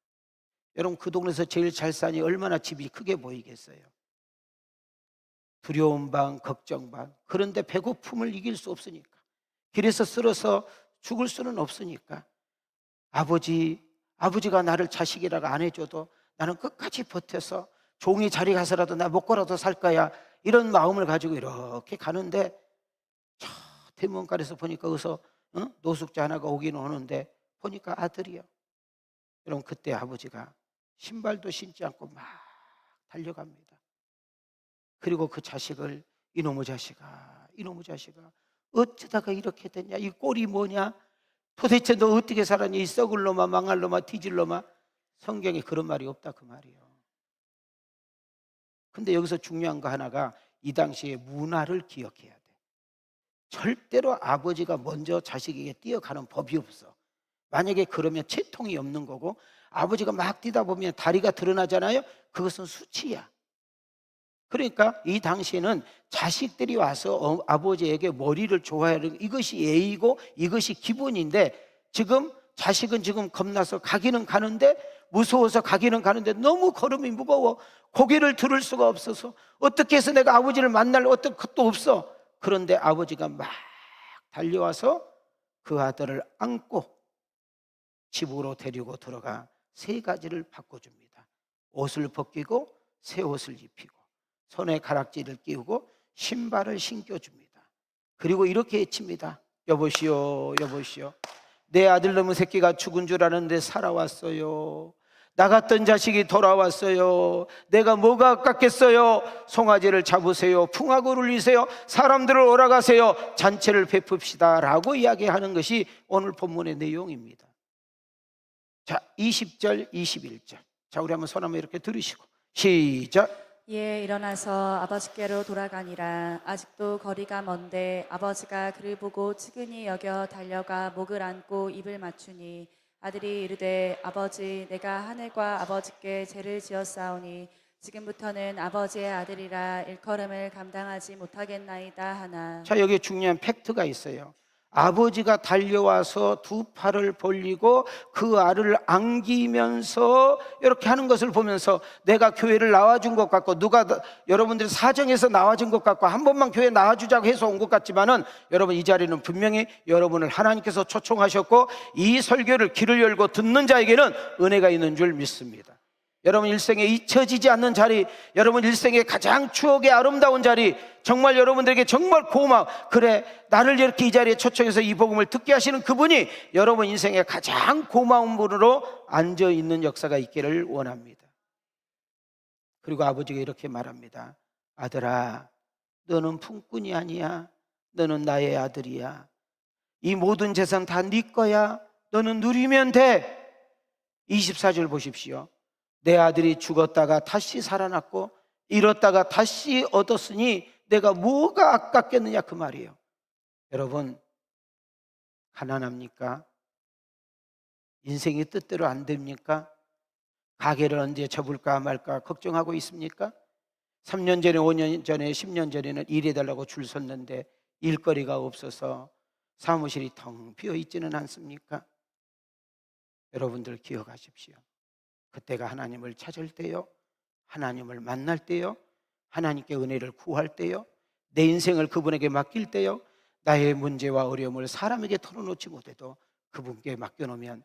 여러분 그 동네에서 제일 잘 사니 얼마나 집이 크게 보이겠어요. 두려움 반 걱정 반. 그런데 배고픔을 이길 수 없으니까 길에서 쓰러서 죽을 수는 없으니까 아버지가 나를 자식이라고 안 해줘도 나는 끝까지 버텨서 종이 자리 가서라도 나 먹고라도 살 거야 이런 마음을 가지고 이렇게 가는데 저 대문간에서 보니까 어서 노숙자 하나가 오긴 오는데 보니까 아들이요. 여러분 그때 아버지가 신발도 신지 않고 막 달려갑니다. 그리고 그 자식을 이놈의 자식아 어쩌다가 이렇게 됐냐, 이 꼴이 뭐냐, 도대체 너 어떻게 살았니, 이 썩을 놈아 망할 놈아 뒤질 놈아. 성경에 그런 말이 없다 그 말이에요. 근데 여기서 중요한 거 하나가 이 당시의 문화를 기억해야 돼. 절대로 아버지가 먼저 자식에게 뛰어가는 법이 없어. 만약에 그러면 채통이 없는 거고 아버지가 막 뛰다 보면 다리가 드러나잖아요. 그것은 수치야. 그러니까 이 당시에는 자식들이 와서 아버지에게 머리를 조아하는 이것이 예의고 이것이 기본인데 지금 자식은 지금 겁나서 가기는 가는데 무서워서 가기는 가는데 너무 걸음이 무거워 고개를 들을 수가 없어서 어떻게 해서 내가 아버지를 만날 어떤 것도 없어. 그런데 아버지가 막 달려와서 그 아들을 안고 집으로 데리고 들어가 세 가지를 바꿔줍니다. 옷을 벗기고 새 옷을 입히고 손에 가락지를 끼우고 신발을 신겨줍니다. 그리고 이렇게 외칩니다. 여보시오 여보시오 내 아들놈의 새끼가 죽은 줄 아는데 살아왔어요. 나갔던 자식이 돌아왔어요. 내가 뭐가 아깝겠어요. 송아지를 잡으세요. 풍악을 울리세요. 사람들을 오라가세요. 잔치를 베풉시다 라고 이야기하는 것이 오늘 본문의 내용입니다. 자, 20절 21절. 자, 우리 한번 손 한번 이렇게 들으시고 시작. 이에 일어나서 아버지께로 돌아가니라. 아직도 거리가 먼데 아버지가 그를 보고 측은히 여겨 달려가 목을 안고 입을 맞추니 아들이 이르되 아버지 내가 하늘과 아버지께 죄를 지었사오니 지금부터는 아버지의 아들이라 일컬음을 감당하지 못하겠나이다 하나. 자, 여기에 중요한 팩트가 있어요. 아버지가 달려와서 두 팔을 벌리고 그 알을 안기면서 이렇게 하는 것을 보면서 내가 교회를 나와준 것 같고 누가 여러분들이 사정해서 나와준 것 같고 한 번만 교회 나와주자고 해서 온 것 같지만은 여러분 이 자리는 분명히 여러분을 하나님께서 초청하셨고 이 설교를 귀를 열고 듣는 자에게는 은혜가 있는 줄 믿습니다. 여러분 일생에 잊혀지지 않는 자리, 여러분 일생에 가장 추억의 아름다운 자리, 정말 여러분들에게 정말 고마워. 그래 나를 이렇게 이 자리에 초청해서 이 복음을 듣게 하시는 그분이 여러분 인생에 가장 고마운 분으로 앉아있는 역사가 있기를 원합니다. 그리고 아버지가 이렇게 말합니다. 아들아 너는 품꾼이 아니야. 너는 나의 아들이야. 이 모든 재산 다 네 거야. 너는 누리면 돼. 24절 보십시오. 내 아들이 죽었다가 다시 살아났고 잃었다가 다시 얻었으니 내가 뭐가 아깝겠느냐, 그 말이에요. 여러분, 가난합니까? 인생이 뜻대로 안 됩니까? 가게를 언제 접을까 말까 걱정하고 있습니까? 3년 전에, 5년 전에, 10년 전에는 일해달라고 줄 섰는데 일거리가 없어서 사무실이 텅 비어 있지는 않습니까? 여러분들 기억하십시오. 그때가 하나님을 찾을 때요, 하나님을 만날 때요, 하나님께 은혜를 구할 때요, 내 인생을 그분에게 맡길 때요, 나의 문제와 어려움을 사람에게 털어놓지 못해도 그분께 맡겨놓으면,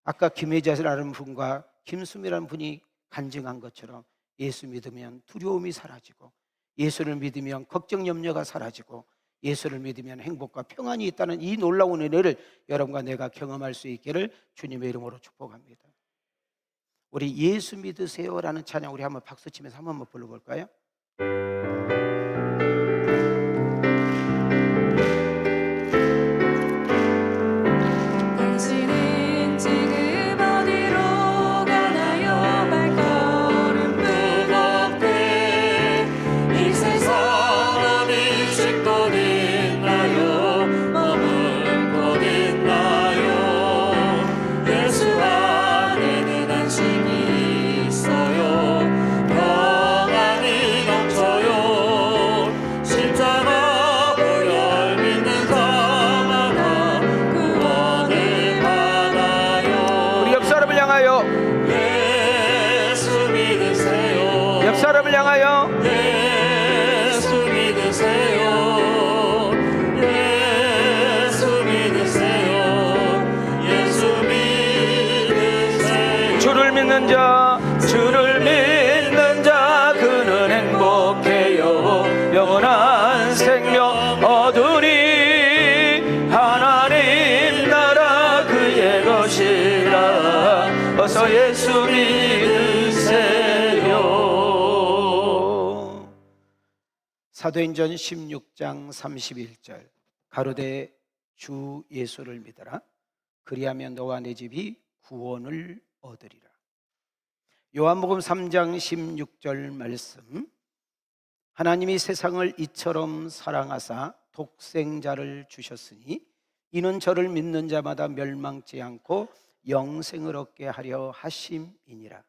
아까 김혜자라는 분과 김수미라는 분이 간증한 것처럼 예수 믿으면 두려움이 사라지고, 예수를 믿으면 걱정 염려가 사라지고, 예수를 믿으면 행복과 평안이 있다는 이 놀라운 은혜를 여러분과 내가 경험할 수 있기를 주님의 이름으로 축복합니다. 우리 예수 믿으세요라는 찬양 우리 한번 박수치면서 한번 불러볼까요? 당신은 지금 어디로 가나요? 발걸음 무겁게 이 세상 어디 쉴곳 있나요? 머물 곳 있나요? 예수 안에는 안식이 있어요. 평안이 넘쳐요. 십자가 보혈 믿는 자마다 구원을 받아요. 우리 옆 사람을 향하여, 예수 믿으세요. 옆 사람을 향하여 예수 믿으세요. 예수 믿으세요. 예수 믿으세요. 주를 믿는 자, 주를 믿는 자 그는 행복해요. 영원한 생명 얻으리. 하나님 나라 그의 것이라. 어서 예수 믿으세요. 사도행전 16장 31절, 가로되 주 예수를 믿어라. 그리하면 너와 내 집이 구원을 얻으리라. 요한복음 3장 16절 말씀, 하나님이 세상을 이처럼 사랑하사 독생자를 주셨으니 이는 저를 믿는 자마다 멸망치 않고 영생을 얻게 하려 하심이니라.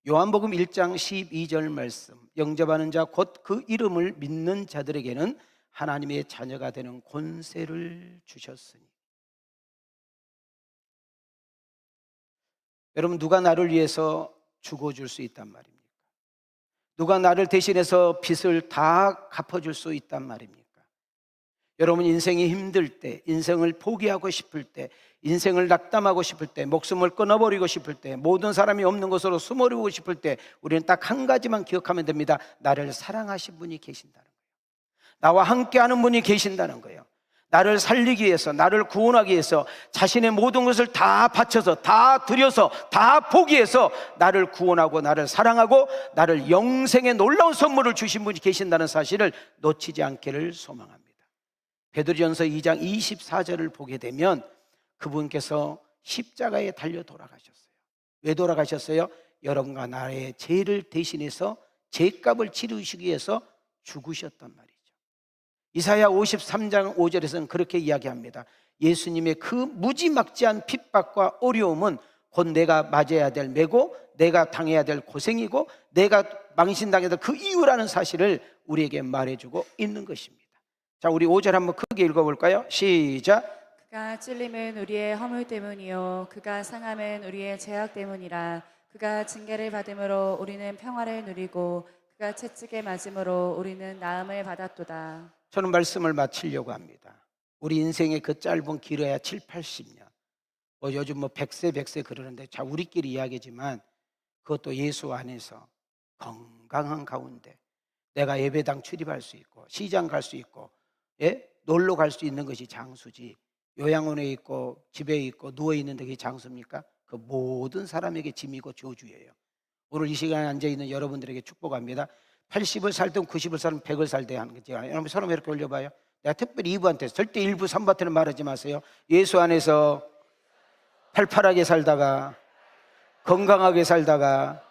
요한복음 1장 12절 말씀, 영접하는 자 곧 그 이름을 믿는 자들에게는 하나님의 자녀가 되는 권세를 주셨으니. 여러분, 누가 나를 위해서 죽어줄 수 있단 말입니까? 누가 나를 대신해서 빚을 다 갚아줄 수 있단 말입니까? 여러분, 인생이 힘들 때, 인생을 포기하고 싶을 때, 인생을 낙담하고 싶을 때, 목숨을 끊어버리고 싶을 때, 모든 사람이 없는 곳으로 숨어리고 싶을 때 우리는 딱 한 가지만 기억하면 됩니다. 나를 사랑하신 분이 계신다는 거예요. 나와 함께하는 분이 계신다는 거예요. 나를 살리기 위해서, 나를 구원하기 위해서 자신의 모든 것을 다 바쳐서, 다 들여서, 다 포기해서 나를 구원하고 나를 사랑하고 나를 영생의 놀라운 선물을 주신 분이 계신다는 사실을 놓치지 않기를 소망합니다. 베드로전서 2장 24절을 보게 되면 그분께서 십자가에 달려 돌아가셨어요. 왜 돌아가셨어요? 여러분과 나의 죄를 대신해서 죄값을 치르시기 위해서 죽으셨단 말이죠. 이사야 53장 5절에서는 그렇게 이야기합니다. 예수님의 그 무지막지한 핍박과 어려움은 곧 내가 맞아야 될 매고, 내가 당해야 될 고생이고, 내가 망신당해야 될 그 이유라는 사실을 우리에게 말해주고 있는 것입니다. 자, 우리 5절 한번 크게 읽어볼까요? 시작. 그가 찔림은 우리의 허물 때문이요 그가 상함은 우리의 죄악 때문이라. 그가 징계를 받음으로 우리는 평화를 누리고 그가 채찍에 맞음으로 우리는 나음을 받았도다. 저는 말씀을 마치려고 합니다. 우리 인생의 그 짧은 길어야 7, 80년. 요즘 100세 그러는데, 자, 우리끼리 이야기지만 그것도 예수 안에서 건강한 가운데 내가 예배당 출입할 수 있고 시장 갈 수 있고, 예? 놀러 갈 수 있는 것이 장수지, 요양원에 있고 집에 있고 누워있는 게 장수입니까? 그 모든 사람에게 짐이고 저주예요. 오늘 이 시간에 앉아있는 여러분들에게 축복합니다. 80을 살든 90을 살든 100을 살든 하는 거죠. 여러분 손을 이렇게 올려봐요. 내가 특별히 이부한테 절대 1부 3부한테는 말하지 마세요. 예수 안에서 팔팔하게 살다가 건강하게 살다가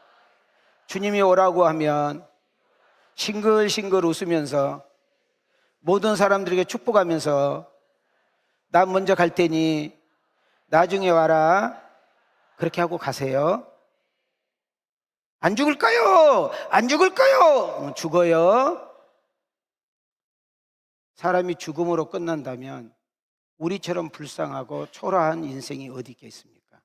주님이 오라고 하면 싱글싱글 웃으면서 모든 사람들에게 축복하면서 나 먼저 갈 테니 나중에 와라 그렇게 하고 가세요. 안 죽을까요? 안 죽을까요? 죽어요. 사람이 죽음으로 끝난다면 우리처럼 불쌍하고 초라한 인생이 어디 있겠습니까?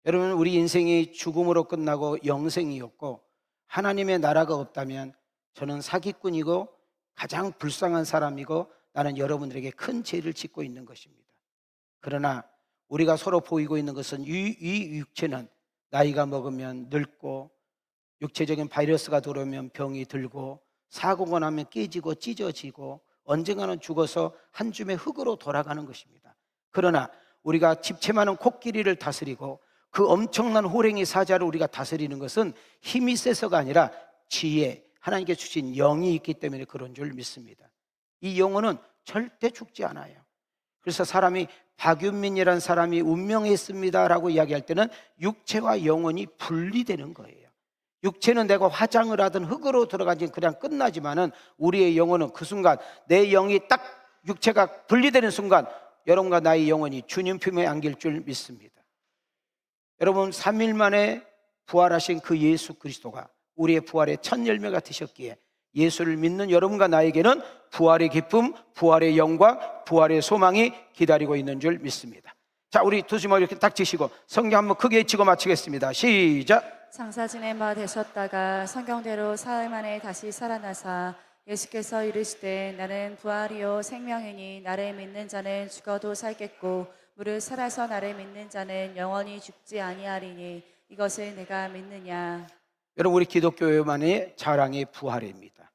여러분, 우리 인생이 죽음으로 끝나고 영생이었고 하나님의 나라가 없다면 저는 사기꾼이고 가장 불쌍한 사람이고 나는 여러분들에게 큰 죄를 짓고 있는 것입니다. 그러나 우리가 서로 보이고 있는 것은 이 육체는 나이가 먹으면 늙고 육체적인 바이러스가 들어오면 병이 들고 사고가 나면 깨지고 찢어지고 언젠가는 죽어서 한 줌의 흙으로 돌아가는 것입니다. 그러나 우리가 집채 많은 코끼리를 다스리고 그 엄청난 호랭이 사자를 우리가 다스리는 것은 힘이 세서가 아니라 지혜, 하나님께 주신 영이 있기 때문에 그런 줄 믿습니다. 이 영혼은 절대 죽지 않아요. 그래서 사람이 박윤민이라는 사람이 운명했습니다라고 이야기할 때는 육체와 영혼이 분리되는 거예요. 육체는 내가 화장을 하든 흙으로 들어가지 그냥 끝나지만은 우리의 영혼은 그 순간 내 영이 딱 육체가 분리되는 순간 여러분과 나의 영혼이 주님 품에 안길 줄 믿습니다. 여러분, 3일 만에 부활하신 그 예수 그리스도가 우리의 부활의 첫 열매가 되셨기에 예수를 믿는 여러분과 나에게는 부활의 기쁨, 부활의 영광, 부활의 소망이 기다리고 있는 줄 믿습니다. 자, 우리 두 주먹 이렇게 딱 치시고 성경 한번 크게 치고 마치겠습니다. 시작. 장사 지낸 바 되셨다가 성경대로 사흘 만에 다시 살아나사 예수께서 이르시되 나는 부활이요 생명이니 나를 믿는 자는 죽어도 살겠고 무릇 살아서 나를 믿는 자는 영원히 죽지 아니하리니 이것을 내가 믿느냐. 여러분, 우리 기독교만의 자랑이 부활입니다.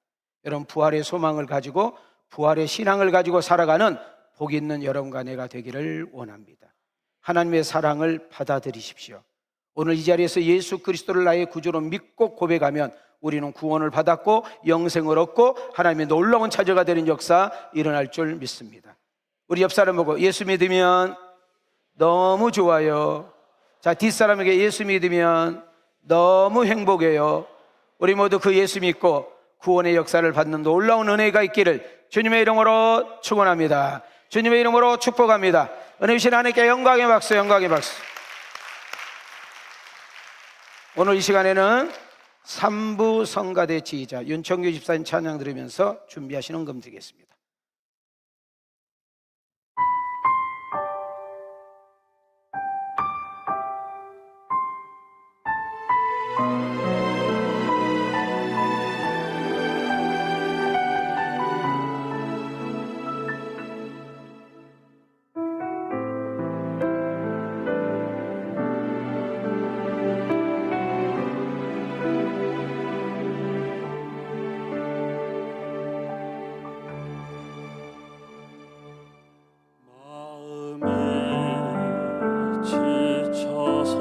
여러분, 부활의 소망을 가지고 부활의 신앙을 가지고 살아가는 복 있는 여러분과 내가 되기를 원합니다. 하나님의 사랑을 받아들이십시오. 오늘 이 자리에서 예수 그리스도를 나의 구주로 믿고 고백하면 우리는 구원을 받았고 영생을 얻고 하나님의 놀라운 자녀가 되는 역사 일어날 줄 믿습니다. 우리 옆 사람 보고 예수 믿으면 너무 좋아요. 자, 뒷사람에게 예수 믿으면 너무 행복해요. 우리 모두 그 예수 믿고 구원의 역사를 받는 놀라운 은혜가 있기를 주님의 이름으로 축원합니다. 주님의 이름으로 축복합니다. 은혜 주신 하나님께 영광의 박수, 영광의 박수. 오늘 이 시간에는 3부 성가대 지휘자 윤청규 집사님 찬양 들으면서 준비하시는 은금 드리겠습니다. 마음이 지쳐서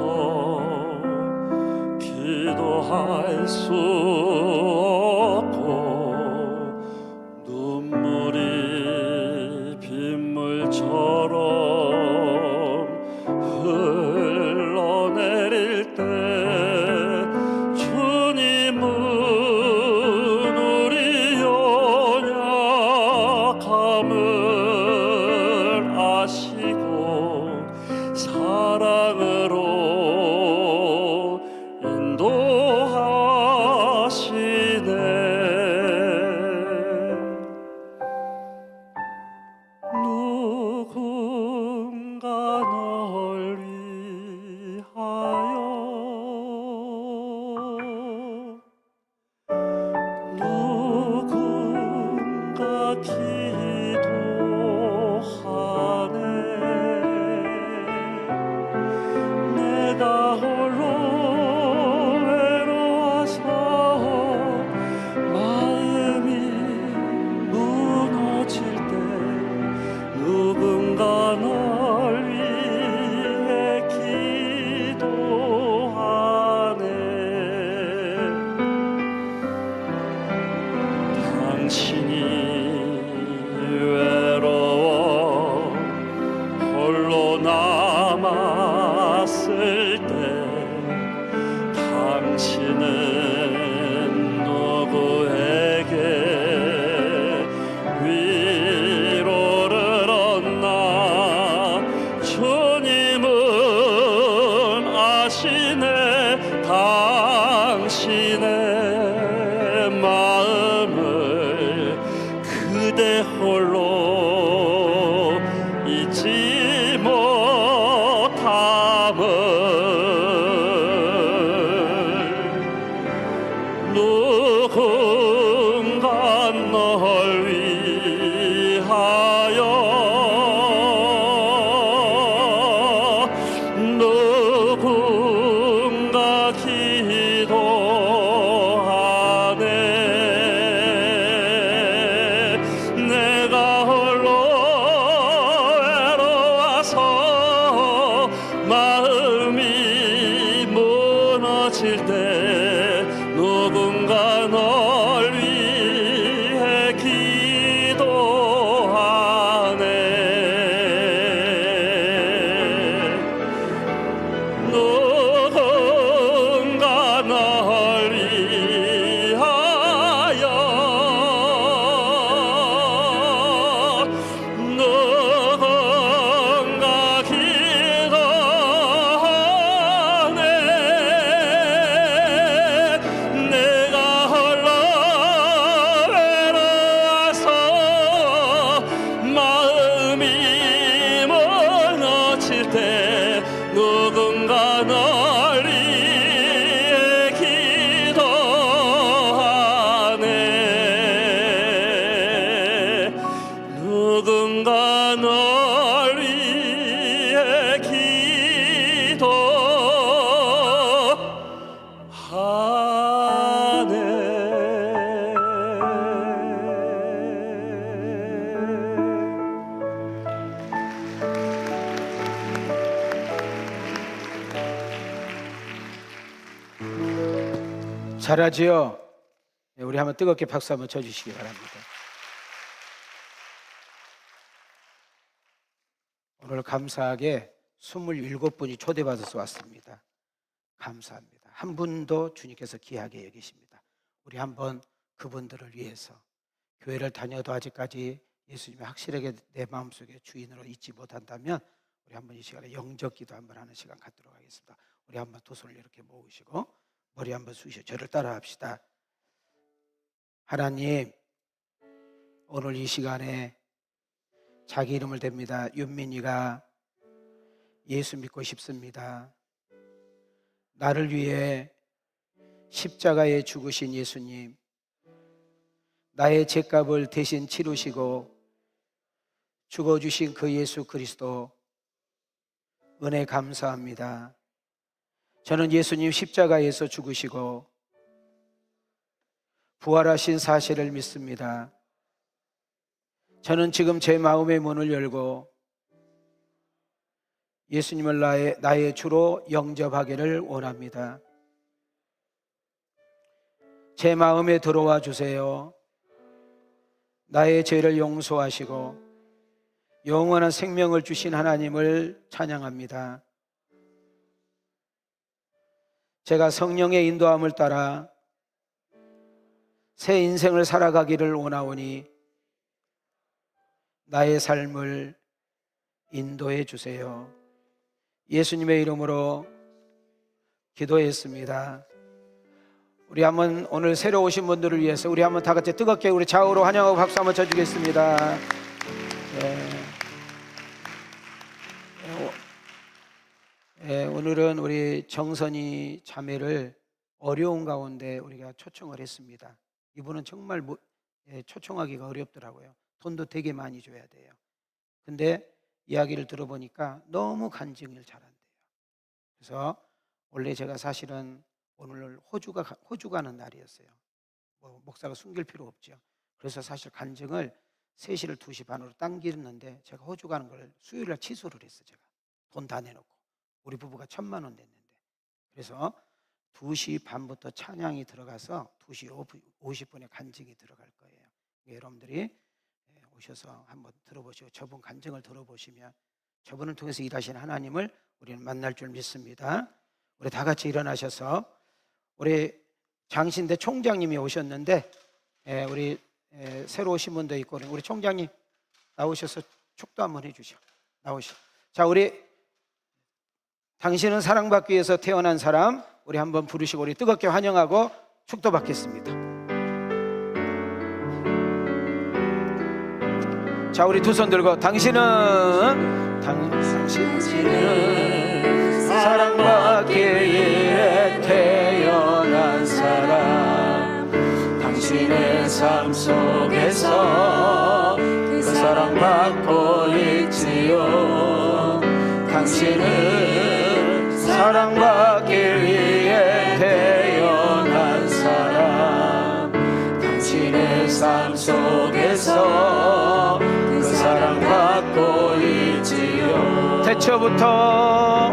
기도할 수 없고 눈물이 빗물처럼 흘러내릴 때 주님은 우리 연약함을 아시고 사랑으로 인도하시네. 내 마음을 그대 홀로 잊지 못함을 누군가 널 위하여 누군가 기도하네 내가 홀로 외로워서 마음이 무너질 때 누군가 널 위해 기도하네 누군가 널 위하여 누군가 기도하네 내가 홀로 외로워서 마음이 무너질 때 누군가 널 위해 기도하네 누군가 널 위해 기도하네 잘하지요? 네, 우리 한번 뜨겁게 박수 한번 쳐주시기 바랍니다. 오늘 감사하게 27분이 초대받아서 왔습니다. 감사합니다. 한 분도 주님께서 귀하게 여기십니다. 우리 한번 그분들을 위해서 교회를 다녀도 아직까지 예수님이 확실하게 내 마음속에 주인으로 잊지 못한다면 우리 한번 이 시간에 영적 기도 한번 하는 시간 갖도록 하겠습니다. 우리 한번 두 손을 이렇게 모으시고 머리 한번 숙이시고 저를 따라 합시다. 하나님, 오늘 이 시간에 자기 이름을 댑니다. 윤민이가 예수 믿고 싶습니다. 나를 위해 십자가에 죽으신 예수님, 나의 죄값을 대신 치르시고 죽어주신 그 예수 그리스도 은혜 감사합니다. 저는 예수님 십자가에서 죽으시고 부활하신 사실을 믿습니다. 저는 지금 제 마음의 문을 열고 예수님을 나의 주로 영접하기를 원합니다. 제 마음에 들어와 주세요. 나의 죄를 용서하시고 영원한 생명을 주신 하나님을 찬양합니다. 제가 성령의 인도함을 따라 새 인생을 살아가기를 원하오니 나의 삶을 인도해 주세요. 예수님의 이름으로 기도했습니다. 우리 한번 오늘 새로 오신 분들을 위해서 우리 한번 다 같이 뜨겁게 우리 좌우로 환영하고 박수 한번 쳐주겠습니다. 오늘은 우리 정선이 자매를 어려운 가운데 우리가 초청을 했습니다. 이분은 정말 초청하기가 어렵더라고요. 돈도 되게 많이 줘야 돼요. 근데 이야기를 들어보니까 너무 간증을 잘한대요. 그래서 원래 제가 사실은 오늘 호주 가는 날이었어요. 목사가 숨길 필요 없죠. 그래서 사실 간증을 3시를 2시 반으로 당기는데 제가 호주 가는 걸 수요일날 취소를 했어요. 제가 돈 다 내놓고 우리 부부가 1,000만 원 냈는데 그래서 2시 반부터 찬양이 들어가서 2시 50분에 간증이 들어갈 거예요. 여러분들이 오셔서 한번 들어보시고 저분 간증을 들어보시면 저분을 통해서 일하시는 하나님을 우리는 만날 줄 믿습니다. 우리 다 같이 일어나셔서 우리 장신대 총장님이 오셨는데 우리 새로 오신 분도 있고 우리 총장님 나오셔서 축도 한번 해주시오. 나오시오. 자, 우리 당신은 사랑받기 위해서 태어난 사람 우리 한번 부르시고 우리 뜨겁게 환영하고 축도받겠습니다. 자, 우리 두 손 들고 당신은 사랑받기 위해 태어난 사람. 당신의 삶 속에서 그 사랑받고 있지요. 당신은 사랑받기 위해 태어난 사람. 당신의 삶 속에서 그 사랑받고 있지요. 대처부터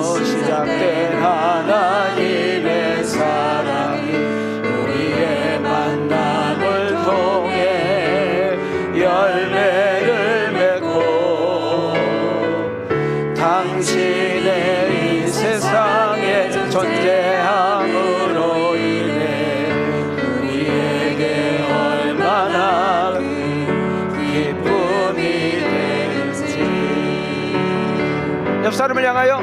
시작된 하나님의 사랑이 우리의 만남을 통해 열매를 맺고 당신의 이 세상에 존재함으로 인해 우리에게 얼마나 기쁨이 되는지. 옆 사람을 향하여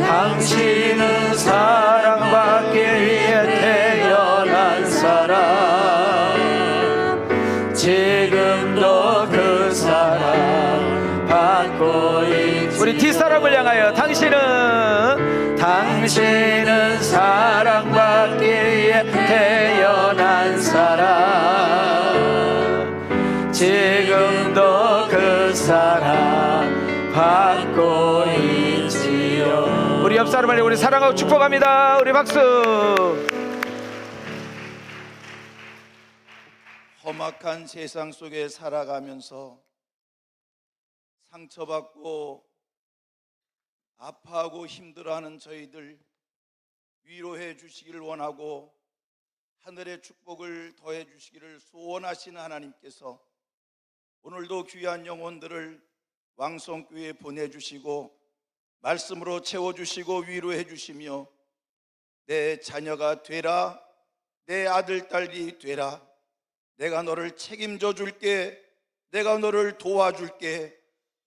당신은 사랑받기 위해 태어난 사람. 지금도 그 사랑 받고 있지. 우리 뒷사람을 향하여 당신은 사랑받기 위해 태어난 사람. 지금도 그 사랑 받고 있지요. 우리 옆 사람을 우리 사랑하고 축복합니다. 우리 박수. 험악한 세상 속에 살아가면서 상처받고 아파하고 힘들어하는 저희들 위로해 주시기를 원하고 하늘의 축복을 더해 주시기를 소원하시는 하나님께서 오늘도 귀한 영혼들을 왕성교회에 보내주시고 말씀으로 채워주시고 위로해 주시며 내 자녀가 되라, 내 아들 딸이 되라, 내가 너를 책임져 줄게, 내가 너를 도와줄게,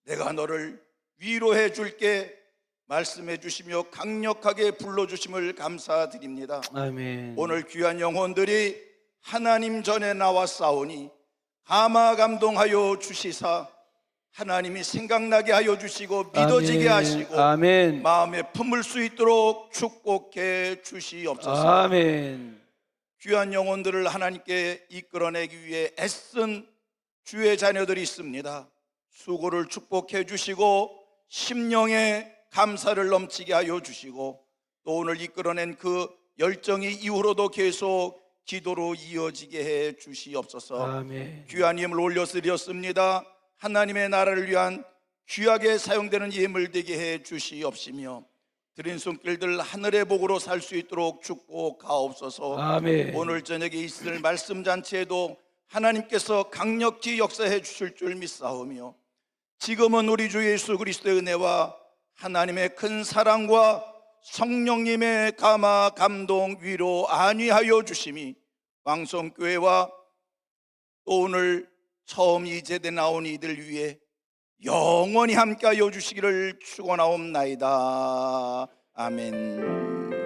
내가 너를 위로해 줄게 말씀해 주시며 강력하게 불러주심을 감사드립니다. 아멘. 오늘 귀한 영혼들이 하나님 전에 나와 싸우니 감화감동하여 주시사 하나님이 생각나게 하여 주시고 믿어지게 하시고 아멘. 마음에 품을 수 있도록 축복해 주시옵소서. 아멘. 귀한 영혼들을 하나님께 이끌어내기 위해 애쓴 주의 자녀들이 있습니다. 수고를 축복해 주시고 심령에 감사를 넘치게 하여 주시고 또 오늘 이끌어낸 그 열정이 이후로도 계속 기도로 이어지게 해 주시옵소서. 아멘. 귀한 예물 올려드렸습니다. 하나님의 나라를 위한 귀하게 사용되는 예물 되게 해 주시옵시며 드린 손길들 하늘의 복으로 살 수 있도록 축복하옵소서. 아멘. 오늘 저녁에 있을 말씀 잔치에도 하나님께서 강력히 역사해 주실 줄 믿사오며 지금은 우리 주 예수 그리스도의 은혜와 하나님의 큰 사랑과 성령님의 감화 감동 위로 안위하여 주심이 왕성교회와 또 오늘 처음 이제대 나온 이들 위해 영원히 함께하여 주시기를 축원하옵나이다. 아멘.